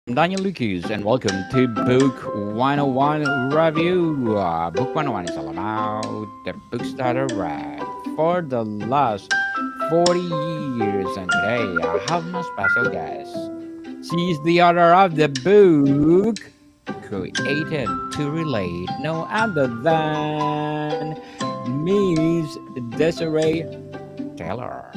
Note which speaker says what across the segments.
Speaker 1: I'm Daniel Lucas, and welcome to Book 101 Review. Book 101 is all about the books that I read for the last 40 years, and today I have my special guest. She is the author of the book Created to Relate, no other than Miss Desiree Taylor.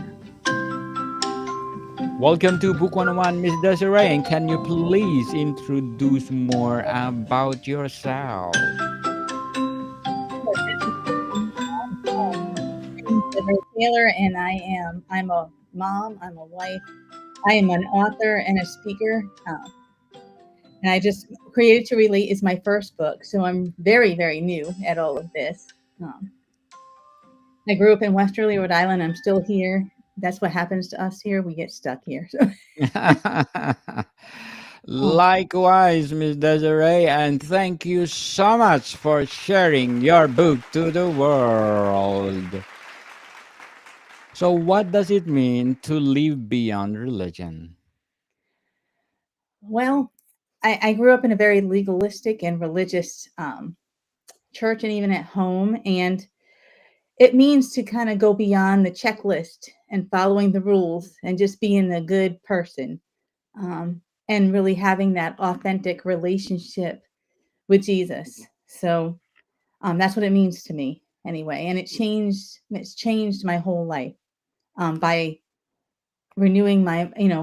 Speaker 1: Welcome to Book 101, Miss Desiree, and can you please introduce more about yourself?
Speaker 2: Sure, my name is Desiree Taylor, and I'm a mom. I'm a wife. I am an author and a speaker. And I just Created to Relate is my first book, so I'm very new at all of this. Um, I grew up in Westerly, Rhode Island. I'm still here. That's what happens to us here. We get stuck here. So, um,
Speaker 1: Likewise, Miss Desiree, and thank you so much for sharing your book to the world. So, what does it mean to live beyond religion?
Speaker 2: well, I grew up in a very legalistic and religious church, and even at home, and it means to kind of go beyond the checklist and following the rules and just being a good person, and really having that authentic relationship with Jesus. So that's what it means to me anyway. And it's changed my whole life by renewing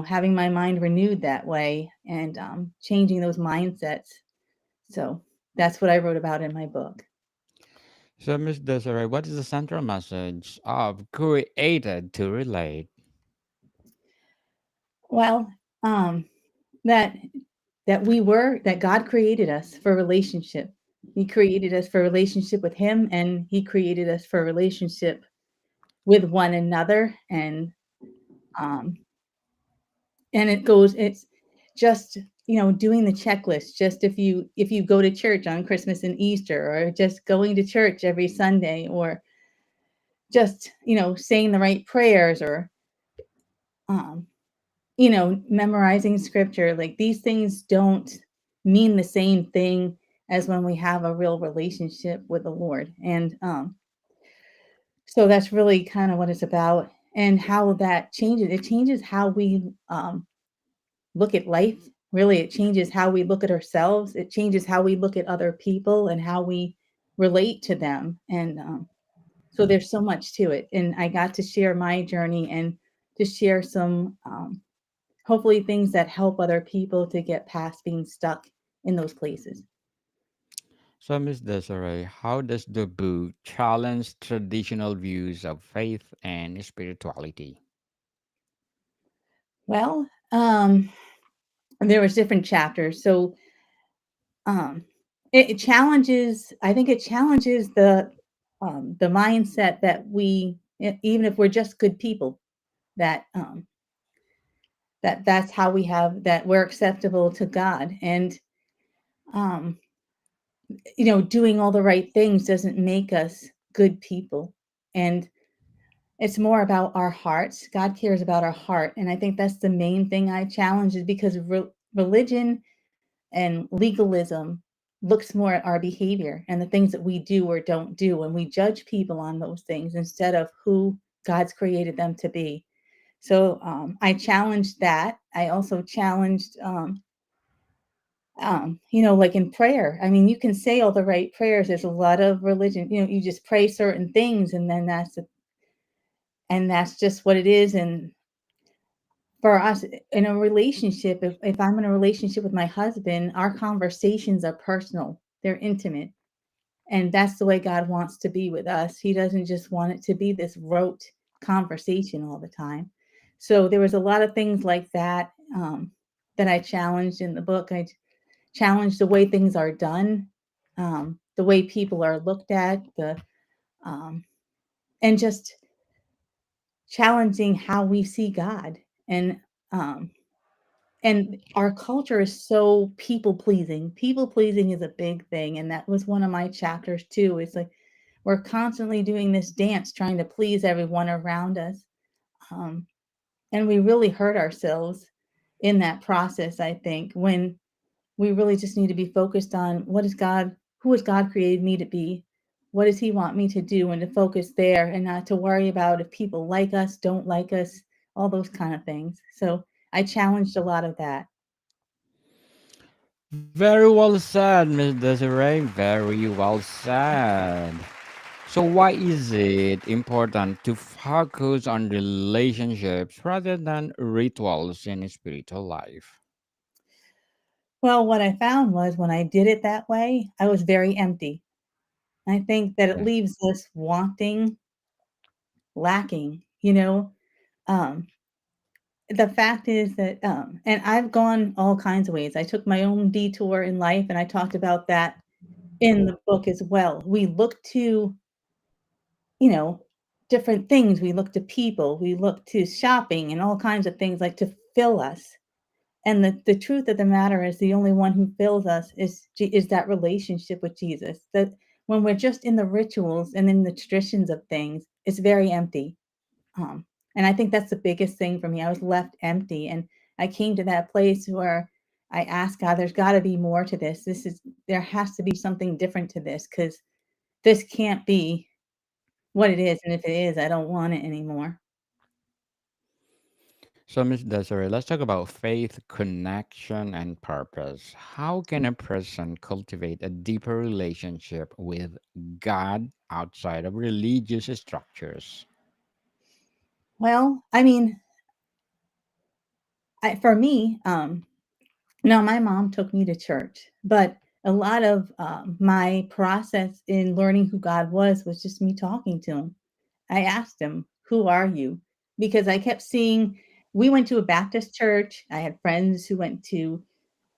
Speaker 2: having my mind renewed that way and changing those mindsets. So that's what I wrote about in my book.
Speaker 1: So, Miss Desiree, what is the central message of Created to Relate?
Speaker 2: Well, um, that that God created us for relationship. He created us for relationship with Him, and He created us for relationship with one another. Um, and it's just doing the checklist. Just if you go to church on Christmas and Easter, or just going to church every Sunday, or just saying the right prayers, or um, memorizing scripture. Like, these things don't mean the same thing as when we have a real relationship with the Lord. And so that's really kind of what it's about, and how that changes. It changes how we look at life. Really, it changes how we look at ourselves. It changes how we look at other people and how we relate to them. And so there's so much to it. And I got to share my journey and to share some hopefully things that help other people to get past being stuck in those places.
Speaker 1: So, Miss Desiree, how does the book challenge traditional views of faith and spirituality?
Speaker 2: Well, there was different chapters. So um, it challenges. I think it challenges the mindset that even if we're just good people, that that's how we have that we're acceptable to God. And um, doing all the right things doesn't make us good people. And it's more about our hearts. God cares about our heart. And I think that's the main thing I challenge, is because religion and legalism looks more at our behavior and the things that we do or don't do. And we judge people on those things instead of who God's created them to be. So I challenged that. I also challenged, like in prayer. I mean, you can say all the right prayers. There's a lot of religion. You just pray certain things, and then that's just what it is. And for us in a relationship, if I'm in a relationship with my husband, our conversations are personal, they're intimate. And that's the way God wants to be with us. He doesn't just want it to be this rote conversation all the time. So there was a lot of things like that, that I challenged in the book. I challenged the way things are done, the way people are looked at, um, and just challenging how we see God. And um, and our culture is so people pleasing. People pleasing is a big thing, and that was one of my chapters too. It's like we're constantly doing this dance trying to please everyone around us, um, and we really hurt ourselves in that process, I think, when we really just need to be focused on who has God created me to be? What does He want me to do? And to focus there and not to worry about if people like us, don't like us, all those kind of things. So I challenged a lot of that.
Speaker 1: Very well said, Miss Desiree. Very well said. So, why is it important to focus on relationships rather than rituals in spiritual life?
Speaker 2: Well, what I found was when I did it that way, I was very empty. I think that it
Speaker 1: Yeah.
Speaker 2: leaves us wanting, lacking, you know. Um, the fact is that, and I've gone all kinds of ways. I took my own detour in life, and I talked about that in the book as well. We look to, you know, different things. We look to people, we look to shopping and all kinds of things like to fill us. And the truth of the matter is the only one who fills us is that relationship with Jesus. That when we're just in the rituals and in the traditions of things, it's very empty. Um, and I think that's the biggest thing for me. I was left empty, and I came to that place where I asked God, "There's got to be more to this. There has to be something different to this because this can't be what it is. And if it is, I don't want it anymore."
Speaker 1: So, Miss Desiree, let's talk about faith, connection, and purpose. How can a person cultivate a deeper relationship with God outside of religious structures?
Speaker 2: Well, I mean, for me, no, my mom took me to church, but a lot of my process in learning who God was just me talking to Him. I asked Him, "Who are you?" Because I kept seeing. We went to a Baptist church. I had friends who went to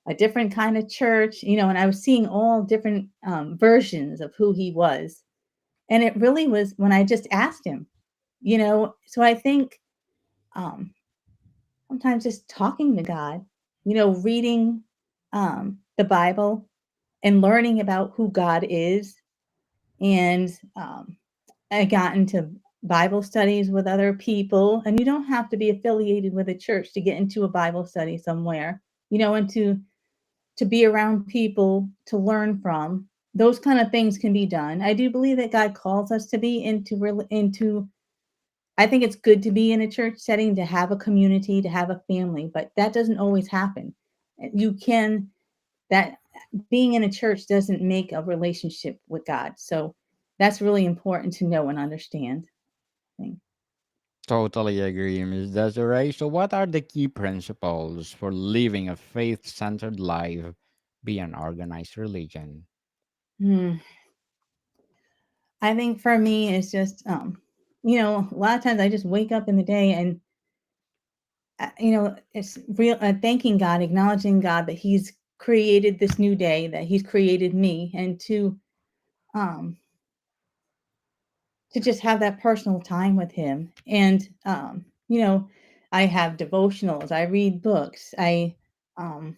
Speaker 2: a different kind of church, and I was seeing all different versions of who He was. And it really was when I just asked Him. So I think um, sometimes just talking to God, reading the Bible and learning about who God is. And I got into Bible studies with other people. And you don't have to be affiliated with a church to get into a Bible study somewhere, and to be around people to learn from. Those kind of things can be done. I do believe that God calls us to be into. I think it's good to be in a church setting, to have a community, to have a family, but that doesn't always happen. You can that being in a church doesn't make a relationship with God. So that's really important to know and understand. I think.
Speaker 1: Totally agree, Ms. Desiree. So, what are the key principles for living a faith centered life beyond organized religion?
Speaker 2: Hmm. I think for me, it's just, a lot of times I just wake up in the day and, it's real thanking God, acknowledging God that He's created this new day, that He's created me, and um, to just have that personal time with Him. And, I have devotionals, I read books, um,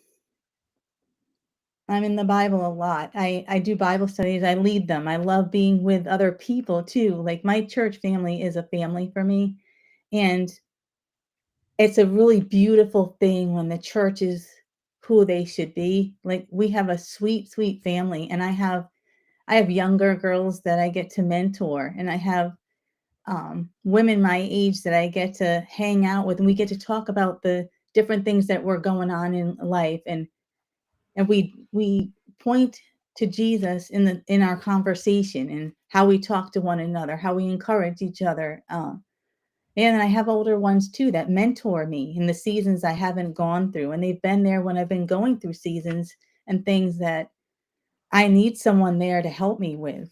Speaker 2: I'm in the Bible a lot. I do Bible studies, I lead them. I love being with other people too. Like my church family is a family for me. And it's a really beautiful thing when the church is who they should be. Like we have a sweet, sweet family. And I have younger girls that I get to mentor, and I have women my age that I get to hang out with, and we get to talk about the different things that were going on in life, and we point to Jesus in our conversation and how we talk to one another, how we encourage each other. And I have older ones too that mentor me in the seasons I haven't gone through, and they've been there when I've been going through seasons and things that I need someone there to help me with.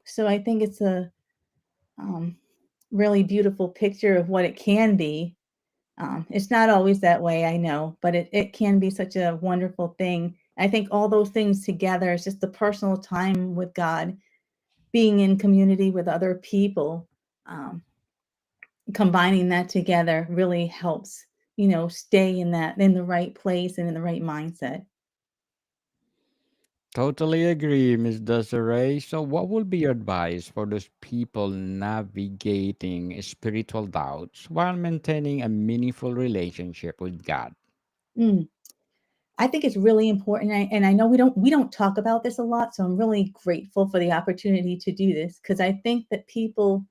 Speaker 2: So I think it's a um, really beautiful picture of what it can be. It's not always that way, I know, but it can be such a wonderful thing. I think all those things together is just the personal time with God, being in community with other people, um, combining that together really helps, stay in the right place and in the right mindset.
Speaker 1: Totally agree, Ms. Desiree. So, what would be your advice for those people navigating spiritual doubts while maintaining a meaningful relationship with God?
Speaker 2: Mm. I think it's really important, and I know we don't talk about this a lot, so I'm really grateful for the opportunity to do this because I think that people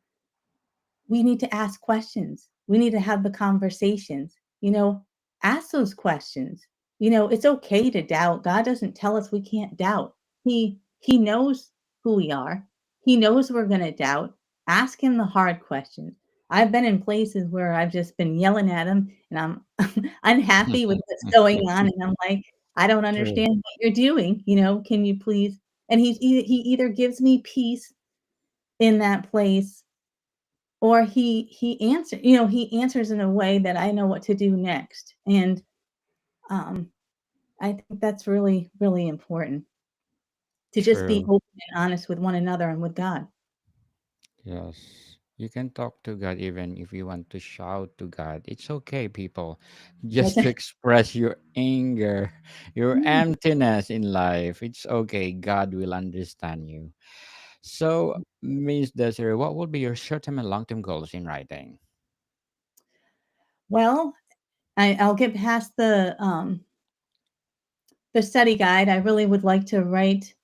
Speaker 2: we need to ask questions. We need to have the conversations. Ask those questions. It's okay to doubt. God doesn't tell us we can't doubt. He knows who we are. He knows we're going to doubt. Ask him the hard questions. I've been in places where I've just been yelling at him and I'm unhappy with what's going on and I'm like, I don't
Speaker 1: True.
Speaker 2: understand what you're doing. Can you please? And he either gives me peace in that place or he answers in a way that I know what to do next, and, um, I think that's really, really important to just be
Speaker 1: True.
Speaker 2: open and honest with one another and with God.
Speaker 1: Yes. You can talk to God even if you want to shout to God. It's okay, people.
Speaker 2: That's
Speaker 1: Just to express your anger, your
Speaker 2: Mm.
Speaker 1: emptiness in life. It's okay. God will understand you. So, Miss Desiree, what will be your short-term and long-term goals in writing?
Speaker 2: Well, I'll get past the study guide. I really would like to write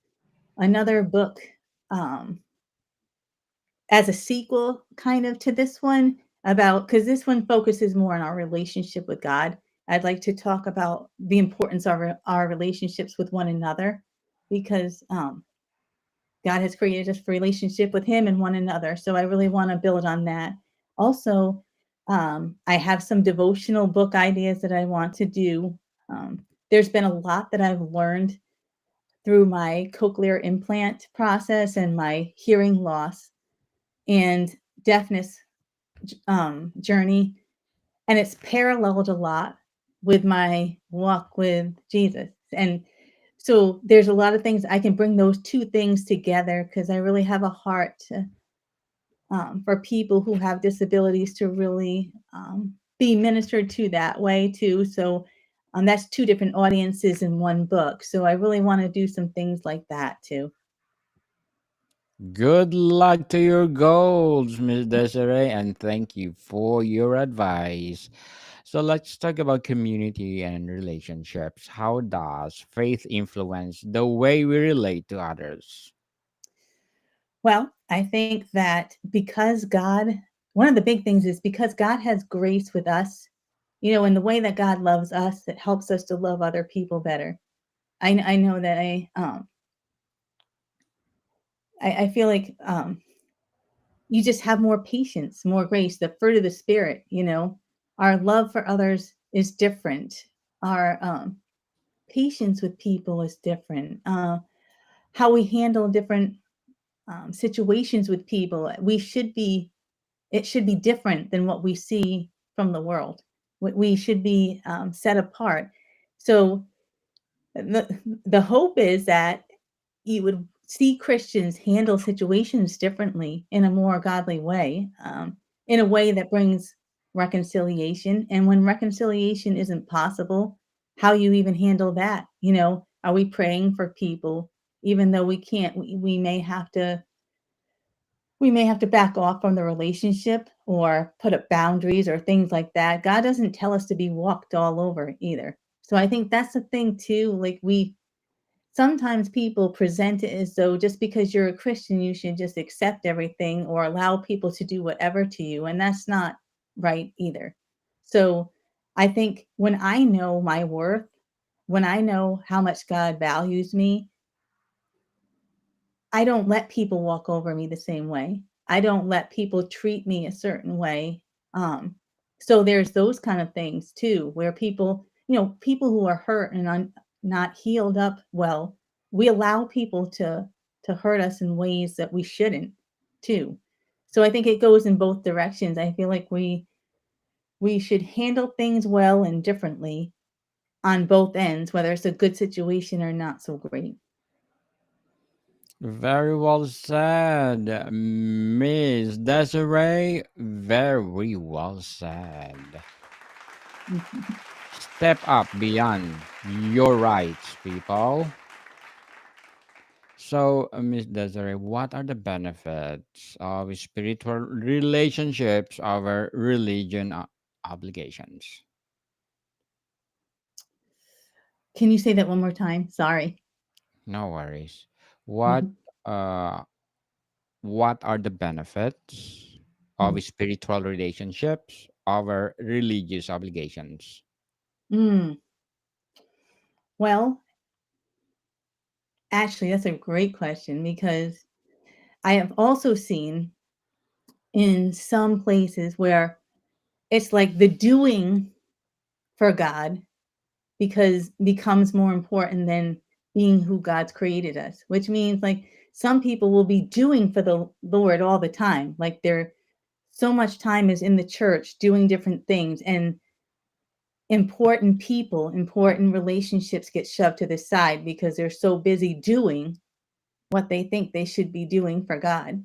Speaker 2: another book, um, as a sequel kind of to this one about because this one focuses more on our relationship with God. I'd like to talk about the importance of our relationships with one another because God has created us for relationship with Him and one another. So I really want to build on that. Also, I have some devotional book ideas that I want to do. There's been a lot that I've learned through my cochlear implant process and my hearing loss and deafness journey, and it's paralleled a lot with my walk with Jesus. And so there's a lot of things I can bring those two things together because I really have a heart for people who have disabilities to really be ministered to that way too. So that's two different audiences in one book. So I really want to do some things like that too.
Speaker 1: Good luck to your goals, Miss Desiree, and thank you for your advice. So let's talk about community and relationships. How does faith influence the way we relate to others?
Speaker 2: Well, I think that because one of the big things is because God has grace with us, in the way that God loves us, it helps us to love other people better. I know that I feel like you just have more patience, more grace, the fruit of the spirit. Our love for others is different. Our patience with people is different. How we handle different situations with people, it should be different than what we see from the world. We should be set apart. So the hope is that you would see Christians handle situations differently in a more godly way, in a way that brings reconciliation. And when reconciliation isn't possible, how you even handle that? Are we praying for people even though we can't? We may have to back off from the relationship or put up boundaries or things like that. God doesn't tell us to be walked all over either. So I think that's the thing too. Like we sometimes people present it as though just because you're a Christian, you should just accept everything or allow people to do whatever to you. And that's not right either. So I think when I know my worth, when I know how much God values me, I don't let people walk over me the same way. I don't let people treat me a certain way. Um, so there's those kind of things too, where people who are hurt and not healed up well, we allow people to hurt us in ways that we shouldn't too. So I think it goes in both directions. I feel like we should handle things well and differently on both ends, whether it's a good situation or not so great.
Speaker 1: Very well said, Miss Desiree. Very well said. Step up beyond your rights, people. So, Miss Desiree, what are the benefits of spiritual relationships over religion obligations?
Speaker 2: Can you say that one more time? Sorry.
Speaker 1: No worries. What
Speaker 2: Mhm.
Speaker 1: uh what are the benefits of
Speaker 2: Mm.
Speaker 1: spiritual relationships over religious obligations?
Speaker 2: Mm. Well, actually, that's a great question because I have also seen in some places where it's like the doing for God because becomes more important than being who God's created us, which means like some people will be doing for the Lord all the time. Like they're so much time is in the church doing different things, and important people, important relationships get shoved to the side because they're so busy doing what they think they should be doing for God.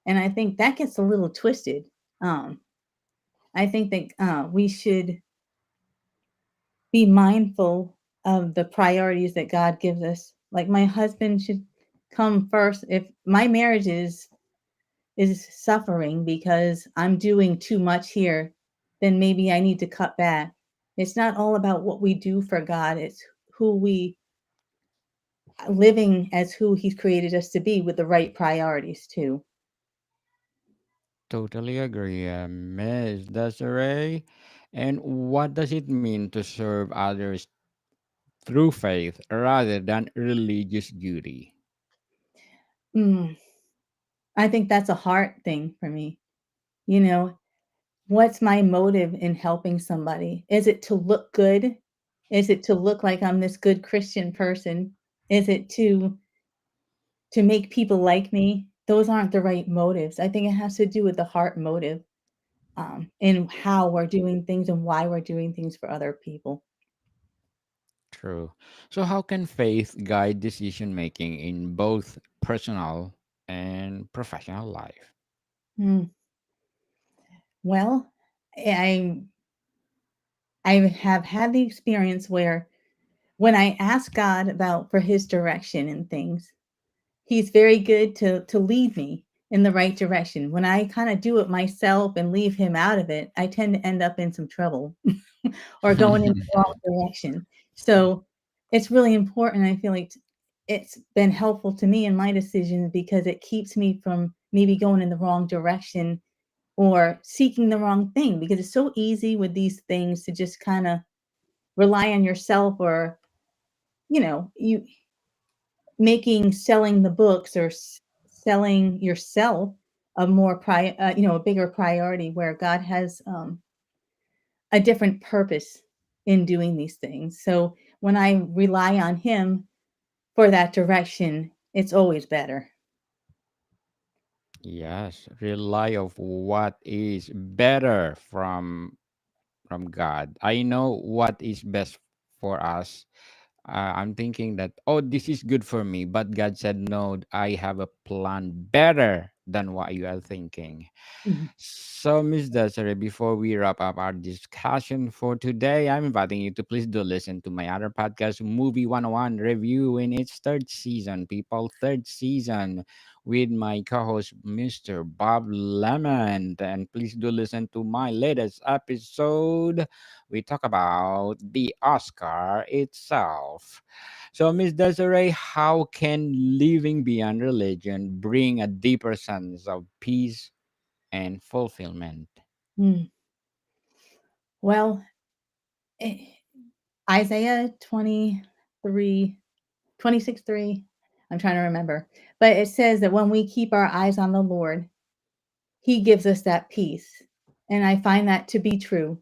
Speaker 2: And I think that gets a little twisted. Um, I think that we should be mindful of the priorities that God gives us. Like my husband should come first. If my marriage is suffering because I'm doing too much here, then maybe I need to cut back. It's not all about what we do for God. It's who we living as who he's created us to be with the right priorities too.
Speaker 1: Totally agree, Miss Desiree. And what does it mean to serve others through faith rather than religious duty?
Speaker 2: Mm, I think that's a hard thing for me. You know, what's my motive in helping somebody? Is it to look good? Is it to look like I'm this good Christian person? Is it to make people like me? Those aren't the right motives. I think it has to do with the heart motive, and how we're doing things and why we're doing things for other people.
Speaker 1: True. So, how can faith guide decision making in both personal and professional life?
Speaker 2: Mm. Well, I I have had the experience where when I ask God about for his direction in things, he's very good to lead me in the right direction. When I kind of do it myself and leave him out of it, I tend to end up in some trouble or going in the wrong direction. So it's really important. I feel like it's been helpful to me in my decisions because it keeps me from maybe going in the wrong direction or seeking the wrong thing because it's so easy with these things to just kind of rely on yourself or you making selling the books or selling yourself a a bigger priority where God has a different purpose in doing these things. So when I rely on him for that direction, it's always better.
Speaker 1: Yes, rely of what is better from God. I know what is best for us. I'm thinking that, oh, this is good for me, but God said no, I have a plan better than what you are thinking.
Speaker 2: Mhm.
Speaker 1: So, Miss Desiree, before we wrap up our discussion for today, I'm inviting you to please do listen to my other podcast, Movie 101 Review, in its third season, people, third season, with my co host, Mr. Bob Lemon. And please do listen to my latest episode. We talk about the Oscar itself. So, Miss Desiree, how can living beyond religion bring a deeper sense of peace and fulfillment?
Speaker 2: Mm. Well, eh, Isaiah 23, 26:3. I'm trying to remember. But it says that when we keep our eyes on the Lord, he gives us that peace. And I find that to be true.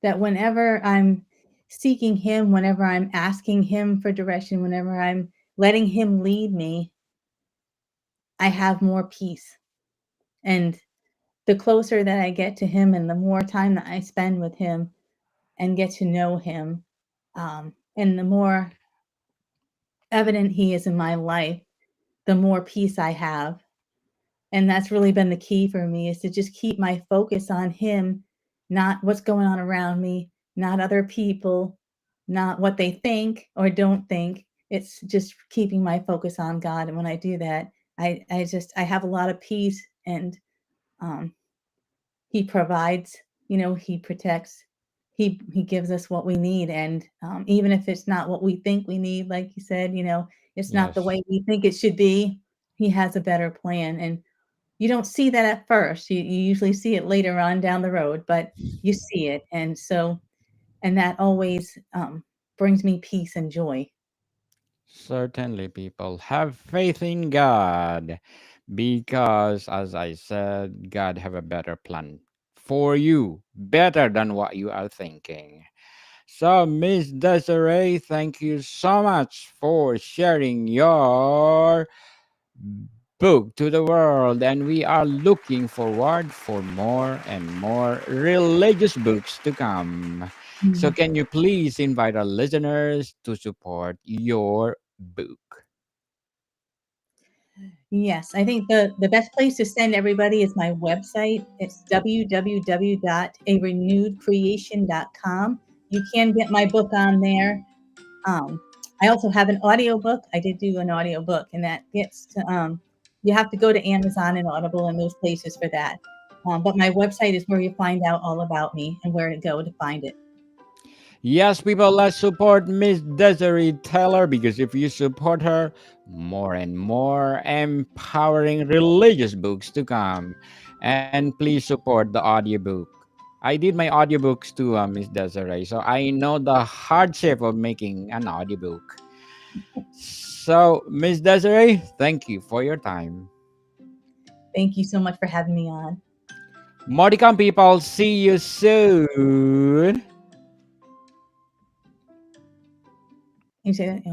Speaker 2: That whenever I'm seeking him, whenever I'm asking him for direction, whenever I'm letting him lead me, I have more peace. And the closer that I get to him and the more time that I spend with him and get to know him, and the more evident he is in my life, the more peace I have. And that's really been the key for me is to just keep my focus on him, not what's going on around me, not other people, not what they think or don't think. It's just keeping my focus on God. And when I do that, I have a lot of peace and um he provides, he protects. he gives us what we need, and even if it's not what we think we need, like you said, it's not the
Speaker 1: Yes.
Speaker 2: way we think it should be. He has a better plan, and you don't see that at first. You usually see it later on down the road, but you see it, and that always brings me peace and joy.
Speaker 1: Certainly, people have faith in God because, as I said, God have a better plan for you, better than what you are thinking. So, Miss Desiree, thank you so much for sharing your book to the world, and we are looking forward for more and more religious books to come. So,
Speaker 2: Mm.
Speaker 1: can you please invite our listeners to support your book?
Speaker 2: Yes, I think the best place to send everybody is my website. It's www.arenewedcreation.com. You can get my book on there. Um, I also have an audiobook. I did do an audiobook, and that gets to, you have to go to Amazon and Audible and those places for that. But my website is where you find out all about me and where to go to find it.
Speaker 1: Yes, people, let's support Miss Desiree Taylor because if you support her, more and more empowering religious books to come. And please support the audiobook. I did my audiobooks too, Miss Desiree, so I know the hardship of making an audiobook. So, Miss Desiree, thank you for your time.
Speaker 2: Thank you so much for having me on.
Speaker 1: More to come, people. See you soon.
Speaker 2: You say that,